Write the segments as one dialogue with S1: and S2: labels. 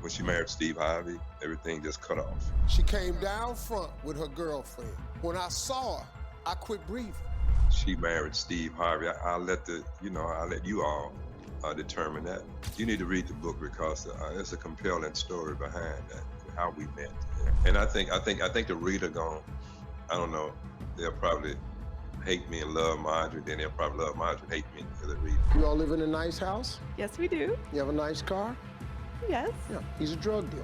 S1: When she married Steve Harvey, everything just cut off.
S2: She came down front with her girlfriend. When I saw her, I quit breathing.
S1: She married Steve Harvey. I'll let you all determine that. You need to read the book because it's a compelling story behind that, how we met. And I think the reader I don't know, they'll probably hate me and love Marjorie, then they'll probably love Marjorie and hate me as a reader.
S2: You all live in a nice house?
S3: Yes, we do.
S2: You have a nice car?
S3: Yes.
S2: Yeah, he's a drug dealer.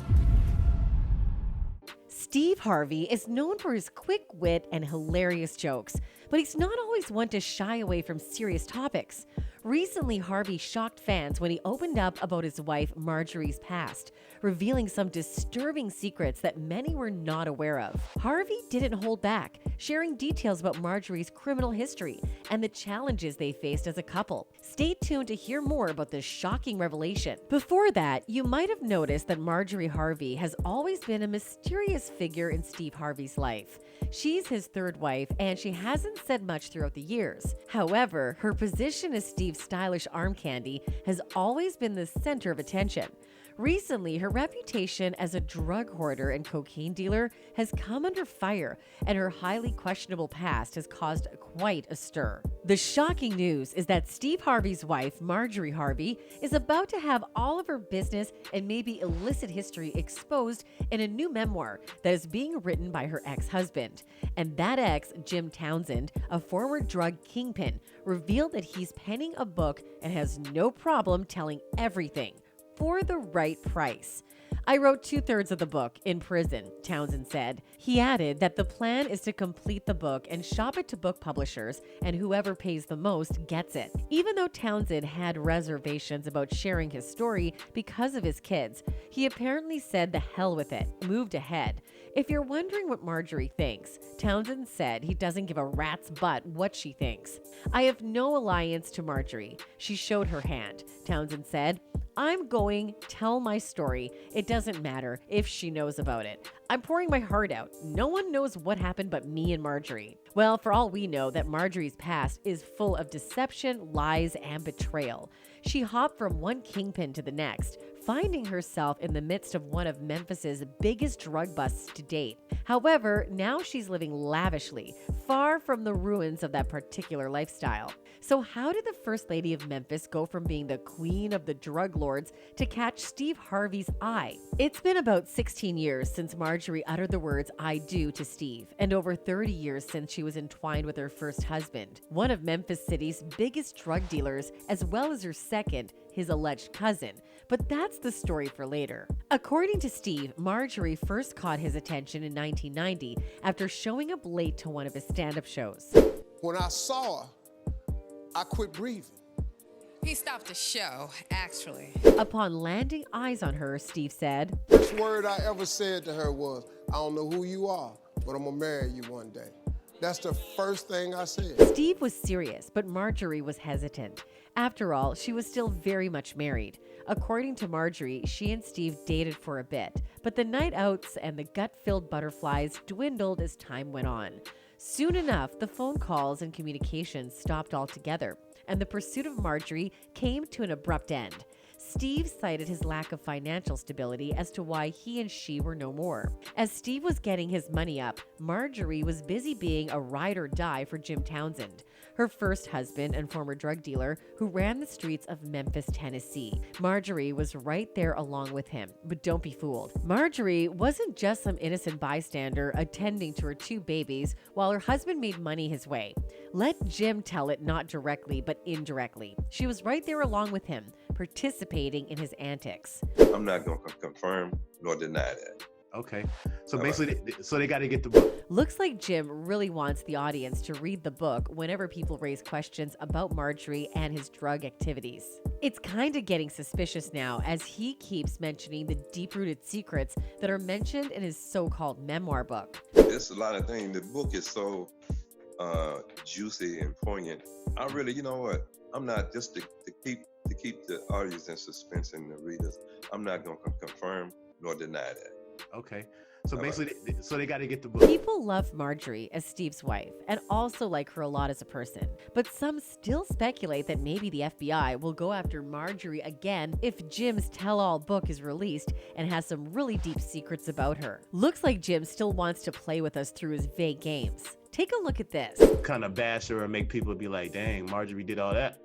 S4: Steve Harvey is known for his quick wit and hilarious jokes, but he's not always one to shy away from serious topics. Recently, Harvey shocked fans when he opened up about his wife Marjorie's past, revealing some disturbing secrets that many were not aware of. Harvey didn't hold back, sharing details about Marjorie's criminal history and the challenges they faced as a couple. Stay tuned to hear more about this shocking revelation. Before that, you might have noticed that Marjorie Harvey has always been a mysterious figure in Steve Harvey's life. She's his third wife, and she hasn't said much throughout the years. However, her position as Steve's stylish arm candy has always been the center of attention. Recently, her reputation as a drug hoarder and cocaine dealer has come under fire, and her highly questionable past has caused quite a stir. The shocking news is that Steve Harvey's wife, Marjorie Harvey, is about to have all of her business and maybe illicit history exposed in a new memoir that is being written by her ex-husband. And that ex, Jim Townsend, a former drug kingpin, revealed that he's penning a book and has no problem telling everything for the right price. I wrote 2/3 of the book in prison, Townsend said. He added that the plan is to complete the book and shop it to book publishers, and whoever pays the most gets it. Even though Townsend had reservations about sharing his story because of his kids, he apparently said the hell with it, moved ahead. If you're wondering what Marjorie thinks, Townsend said he doesn't give a rat's butt what she thinks. I have no alliance to Marjorie. She showed her hand, Townsend said. I'm going, tell my story. It doesn't matter if she knows about it. I'm pouring my heart out. No one knows what happened but me and Marjorie. Well, for all we know, that Marjorie's past is full of deception, lies, and betrayal. She hopped from one kingpin to the next, finding herself in the midst of one of Memphis's biggest drug busts to date. However, now she's living lavishly, far from the ruins of that particular lifestyle. So how did the First Lady of Memphis go from being the queen of the drug lords to catch Steve Harvey's eye? It's been about 16 years since Marjorie uttered the words "I do" to Steve, and over 30 years since she was entwined with her first husband, one of Memphis City's biggest drug dealers, as well as her second, his alleged cousin. But that's the story for later. According to Steve, Marjorie first caught his attention in 1990 after showing up late to one of his stand-up shows.
S2: When I saw her, I quit breathing.
S5: He stopped the show, actually.
S4: Upon landing eyes on her, Steve said,
S2: First word I ever said to her was, I don't know who you are, but I'm gonna marry you one day. That's the first thing I said.
S4: Steve was serious, but Marjorie was hesitant. After all, she was still very much married. According to Marjorie, she and Steve dated for a bit, but the night outs and the gut-filled butterflies dwindled as time went on. Soon enough, the phone calls and communications stopped altogether, and the pursuit of Marjorie came to an abrupt end. Steve cited his lack of financial stability as to why he and she were no more. As Steve was getting his money up, Marjorie was busy being a ride or die for Jim Townsend, her first husband and former drug dealer who ran the streets of Memphis, Tennessee. Marjorie was right there along with him, but don't be fooled. Marjorie wasn't just some innocent bystander attending to her 2 babies while her husband made money his way. Let Jim tell it not directly, but indirectly. She was right there along with him, participating in his antics.
S1: I'm not going to confirm nor deny that.
S6: Okay. So basically, they got to get the book.
S4: Looks like Jim really wants the audience to read the book whenever people raise questions about Marjorie and his drug activities. It's kind of getting suspicious now as he keeps mentioning the deep-rooted secrets that are mentioned in his so-called memoir book.
S1: There's a lot of things. The book is so juicy and poignant. I really, you know what? I'm not just to keep the audience in suspense and the readers. I'm not going to confirm nor deny that.
S6: Okay. So
S1: All right.
S6: basically, so they got to get the book.
S4: People love Marjorie as Steve's wife and also like her a lot as a person. But some still speculate that maybe the FBI will go after Marjorie again if Jim's tell-all book is released and has some really deep secrets about her. Looks like Jim still wants to play with us through his vague games. Take a look at this.
S6: Kind of bash her and make people be like, dang, Marjorie did all that.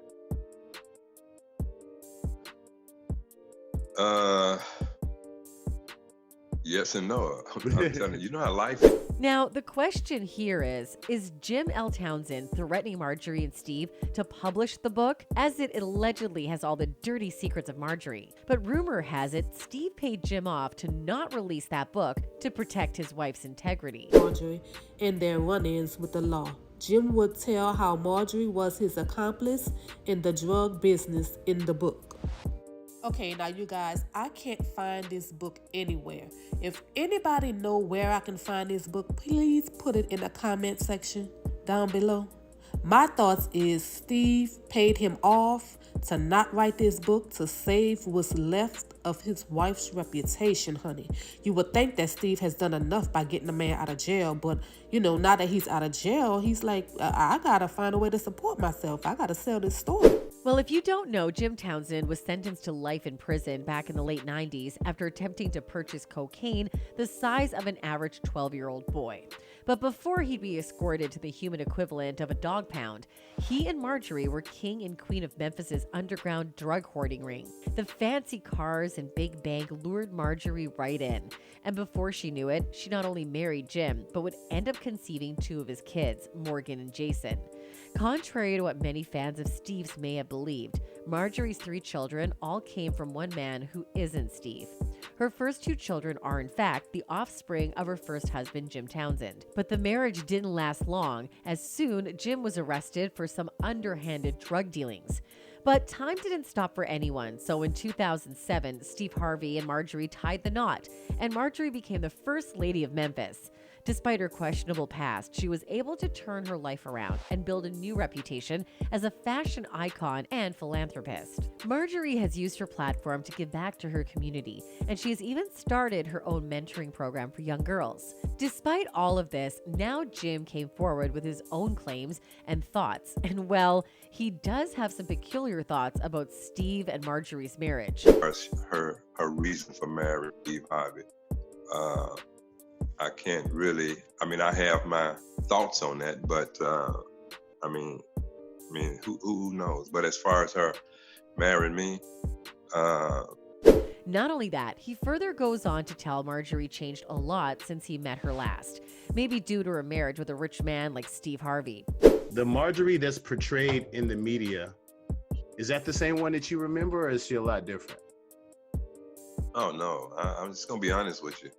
S1: Yes and no. I'm telling you, you know how life is.
S4: Now, the question here is Jim L. Townsend threatening Marjorie and Steve to publish the book, as it allegedly has all the dirty secrets of Marjorie? But rumor has it Steve paid Jim off to not release that book to protect his wife's integrity.
S3: Marjorie and their run-ins with the law. Jim would tell how Marjorie was his accomplice in the drug business in the book. Okay, now you guys, I can't find this book anywhere. If anybody know where I can find this book, please put it in the comment section down below. My thoughts is Steve paid him off to not write this book to save what's left of his wife's reputation, honey. You would think that Steve has done enough by getting the man out of jail, but you know, now that he's out of jail, he's like, I gotta find a way to support myself. I gotta sell this story.
S4: Well, if you don't know, Jim Townsend was sentenced to life in prison back in the late 90s after attempting to purchase cocaine the size of an average 12-year-old boy. But before he'd be escorted to the human equivalent of a dog pound, he and Marjorie were king and queen of Memphis's underground drug hoarding ring. The fancy cars and big bank lured Marjorie right in. And before she knew it, she not only married Jim, but would end up conceiving two of his kids, Morgan and Jason. Contrary to what many fans of Steve's may have believed, Marjorie's 3 children all came from one man who isn't Steve. Her first 2 children are, in fact, the offspring of her first husband, Jim Townsend. But the marriage didn't last long, as soon Jim was arrested for some underhanded drug dealings. But time didn't stop for anyone, so in 2007, Steve Harvey and Marjorie tied the knot, and Marjorie became the first lady of Memphis. Despite her questionable past, she was able to turn her life around and build a new reputation as a fashion icon and philanthropist. Marjorie has used her platform to give back to her community, and she has even started her own mentoring program for young girls. Despite all of this, now Jim came forward with his own claims and thoughts, and well, he does have some peculiar thoughts about Steve and Marjorie's marriage.
S1: Her reason for marrying Steve Harvey. I can't really, I have my thoughts on that, but who knows? But as far as her marrying me,
S4: Not only that, he further goes on to tell Marjorie changed a lot since he met her last, maybe due to her marriage with a rich man like Steve Harvey.
S6: The Marjorie that's portrayed in the media, is that the same one that you remember, or is she a lot different?
S1: oh no, I'm just gonna be honest with you.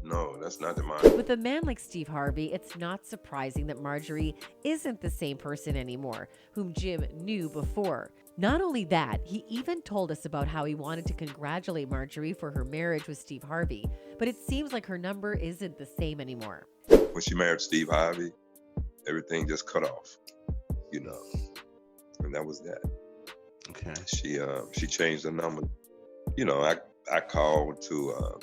S1: No, that's not the mind.
S4: With a man like Steve Harvey, it's not surprising that Marjorie isn't the same person anymore, whom Jim knew before. Not only that, he even told us about how he wanted to congratulate Marjorie for her marriage with Steve Harvey, but it seems like her number isn't the same anymore.
S1: When she married Steve Harvey, everything just cut off, and that was that.
S6: Okay.
S1: She changed the number. I called to.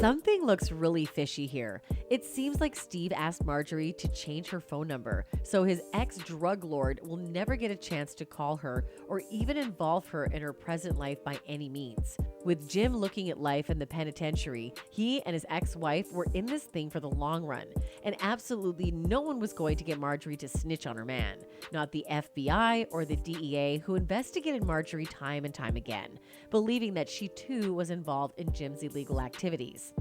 S4: Something looks really fishy here. It seems like Steve asked Marjorie to change her phone number, so his ex-drug lord will never get a chance to call her or even involve her in her present life by any means. With Jim looking at life in the penitentiary, he and his ex-wife were in this thing for the long run, and absolutely no one was going to get Marjorie to snitch on her man. Not the FBI or the DEA, who investigated Marjorie time and time again, believing that she too was involved in Jim's illegal activities.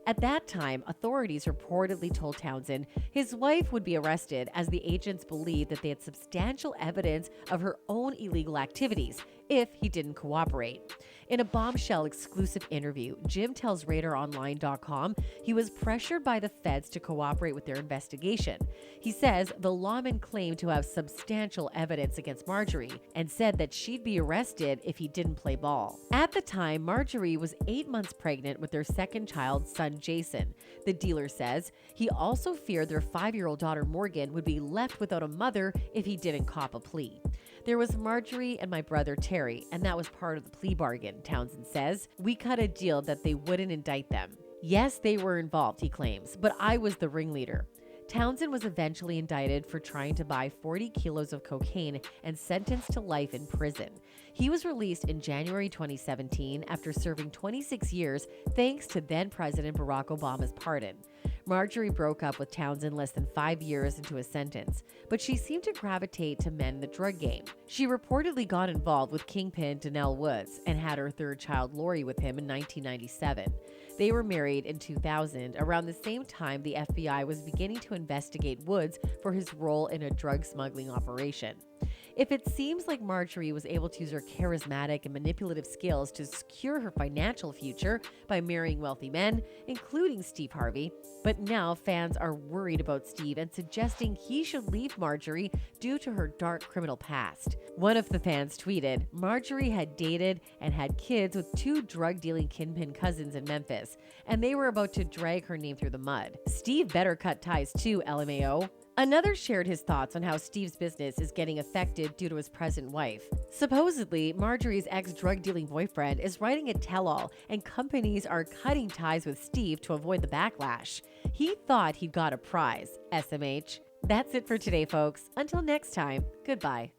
S4: At that time, authorities reportedly told Townsend his wife would be arrested, as the agents believed that they had substantial evidence of her own illegal activities if he didn't cooperate. In a bombshell exclusive interview, Jim tells RadarOnline.com he was pressured by the feds to cooperate with their investigation. He says the lawman claimed to have substantial evidence against Marjorie and said that she'd be arrested if he didn't play ball. At the time, Marjorie was 8 months pregnant with their second child, son Jason. The dealer says he also feared their 5-year-old daughter Morgan would be left without a mother if he didn't cop a plea. There was Marjorie and my brother Terry, and that was part of the plea bargain, Townsend says. We cut a deal that they wouldn't indict them. Yes, they were involved, he claims, but I was the ringleader. Townsend was eventually indicted for trying to buy 40 kilos of cocaine and sentenced to life in prison. He was released in January 2017 after serving 26 years thanks to then-President Barack Obama's pardon. Marjorie broke up with Townsend less than 5 years into his sentence, but she seemed to gravitate to men in the drug game. She reportedly got involved with kingpin Donnell Woods and had her third child, Lori, with him in 1997. They were married in 2000, around the same time the FBI was beginning to investigate Woods for his role in a drug smuggling operation. If it seems like Marjorie was able to use her charismatic and manipulative skills to secure her financial future by marrying wealthy men, including Steve Harvey, but now fans are worried about Steve and suggesting he should leave Marjorie due to her dark criminal past. One of the fans tweeted, "Marjorie had dated and had kids with 2 drug-dealing kingpin cousins in Memphis, and they were about to drag her name through the mud. Steve better cut ties too, LMAO." Another shared his thoughts on how Steve's business is getting affected due to his present wife. Supposedly, Marjorie's ex-drug-dealing boyfriend is writing a tell-all, and companies are cutting ties with Steve to avoid the backlash. He thought he'd got a prize, SMH. That's it for today, folks. Until next time, goodbye.